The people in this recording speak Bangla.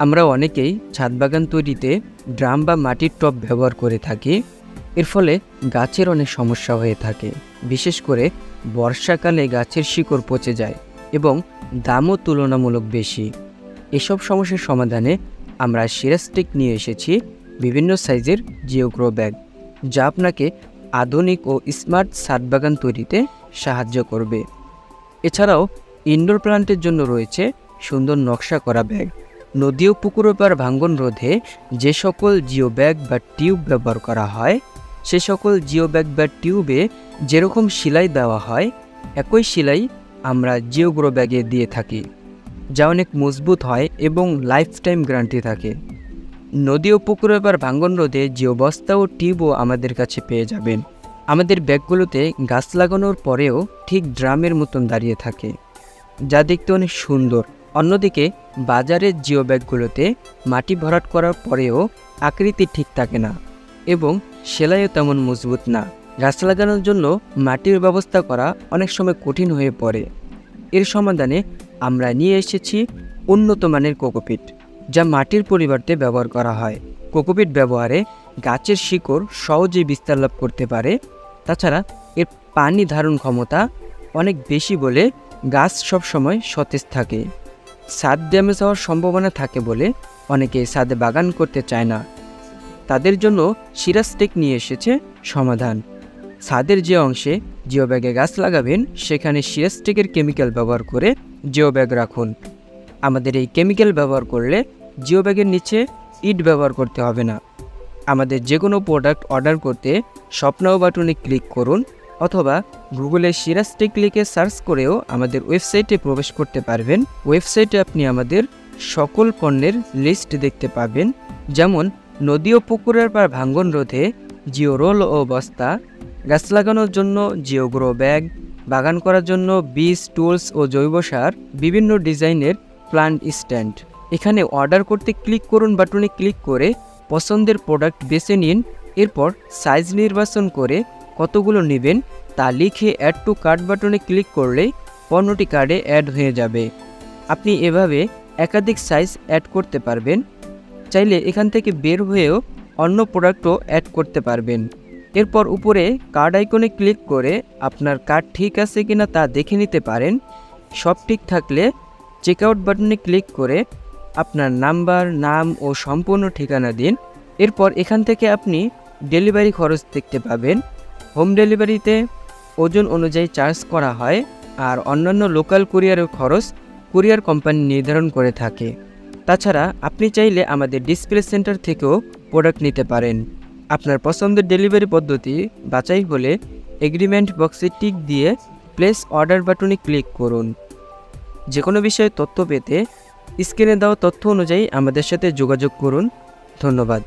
আমরা অনেকেই ছাদ বাগান তৈরিতে ড্রাম বা মাটির টব ব্যবহার করে থাকি। এর ফলে গাছের অনেক সমস্যা হয়ে থাকে, বিশেষ করে বর্ষাকালে গাছের শিকড় পচে যায় এবং দামও তুলনামূলক বেশি। এসব সমস্যার সমাধানে আমরা সিরাস্টিক নিয়ে এসেছি বিভিন্ন সাইজের জিওগ্রো ব্যাগ, যা আপনাকে আধুনিক ও স্মার্ট ছাদ বাগান তৈরিতে সাহায্য করবে। এছাড়াও ইনডোর প্লান্টের জন্য রয়েছে সুন্দর নকশা করা ব্যাগ। নদী ও পুকুরের পাড় ভাঙ্গন রোধে যে সকল জিও ব্যাগ বা টিউব ব্যবহার করা হয়, সে সকল জিও ব্যাগ বা টিউবে যেরকম সেলাই দেওয়া হয়, একই সেলাই আমরা জিওগ্রো ব্যাগে দিয়ে থাকি, যা অনেক মজবুত হয় এবং লাইফ টাইম গ্যারান্টি থাকে। নদী ও পুকুরের পাড় ভাঙ্গন রোধে জিও বস্তা ও টিউবও আমাদের কাছে পেয়ে যাবেন। আমাদের ব্যাগগুলোতে গাছ লাগানোর পরেও ঠিক ড্রামের মতন দাঁড়িয়ে থাকে, যা দেখতে অনেক সুন্দর। অন্যদিকে বাজারের জিও ব্যাগগুলোতে মাটি ভরাট করার পরেও আকৃতি ঠিক থাকে না এবং সেলাইও তেমন মজবুত না। গাছ লাগানোর জন্য মাটির ব্যবস্থা করা অনেক সময় কঠিন হয়ে পড়ে। এর সমাধানে আমরা নিয়ে এসেছি উন্নত মানের কোকোপিট, যা মাটির পরিবর্তে ব্যবহার করা হয়। কোকোপিট ব্যবহারে গাছের শিকড় সহজেই বিস্তার লাভ করতে পারে। তাছাড়া এর পানি ধারণ ক্ষমতা অনেক বেশি বলে গাছ সবসময় সতেজ থাকে। ছাদ ড্যামেজ হওয়ার সম্ভাবনা থাকে বলে অনেকে ছাদে বাগান করতে চায় না। তাদের জন্য সিরাস্টিক নিয়ে এসেছে সমাধান। ছাদের যে অংশে জিও ব্যাগে গাছ লাগাবেন, সেখানে সিরাস্টিকের কেমিক্যাল ব্যবহার করে জিও ব্যাগ রাখুন। আমাদের এই কেমিক্যাল ব্যবহার করলে জিও ব্যাগের নিচে ইট ব্যবহার করতে হবে না। আমাদের যে কোনো প্রোডাক্ট অর্ডার করতে শপ নাও বাটনে ক্লিক করুন, অথবা গুগলে সিরাস্টিক লিখে সার্চ করেও আমাদের ওয়েবসাইটে প্রবেশ করতে পারবেন। ওয়েবসাইটে আপনি আমাদের সকল পণ্যের লিস্ট দেখতে পাবেন, যেমন নদী ও পুকুরের পাড় ভাঙ্গন রোধে জিও রোল ও বস্তা, গাছ লাগানোর জন্য জিও গ্রো ব্যাগ, বাগান করার জন্য বীজ, টুলস ও জৈব সার, বিভিন্ন ডিজাইনের প্লান্ট স্ট্যান্ড। এখানে অর্ডার করতে ক্লিক করুন বাটনে ক্লিক করে পছন্দের প্রোডাক্ট বেছে নিন। এরপর সাইজ নির্বাচন করে কতগুলো নেবেন তা লিখে অ্যাড টু কার্ট বাটনে ক্লিক করলেই পণ্যটি কার্ডে অ্যাড হয়ে যাবে। আপনি এভাবে একাধিক সাইজ অ্যাড করতে পারবেন। চাইলে এখান থেকে বের হয়েও অন্য প্রোডাক্টও অ্যাড করতে পারবেন। এরপর উপরে কার্ড আইকনে ক্লিক করে আপনার কার্ড ঠিক আছে কিনা তা দেখে নিতে পারেন। সব ঠিক থাকলে চেকআউট বাটনে ক্লিক করে আপনার নাম্বার, নাম ও সম্পূর্ণ ঠিকানা দিন। এরপর এখান থেকে আপনি ডেলিভারি খরচ দেখতে পাবেন। হোম ডেলিভারিতে ওজন অনুযায়ী চার্জ করা হয়, আর অন্যান্য লোকাল কুরিয়ারের খরচ কুরিয়ার কোম্পানি নির্ধারণ করে থাকে। তাছাড়া আপনি চাইলে আমাদের ডিসপ্লে সেন্টার থেকেও প্রোডাক্ট নিতে পারেন। আপনার পছন্দের ডেলিভারি পদ্ধতি বাছাই হলে এগ্রিমেন্ট বক্সে টিক দিয়ে প্লেস অর্ডার বাটনে ক্লিক করুন। যে কোনো বিষয়ে তথ্য পেতে স্ক্রিনে দেওয়া তথ্য অনুযায়ী আমাদের সাথে যোগাযোগ করুন। ধন্যবাদ।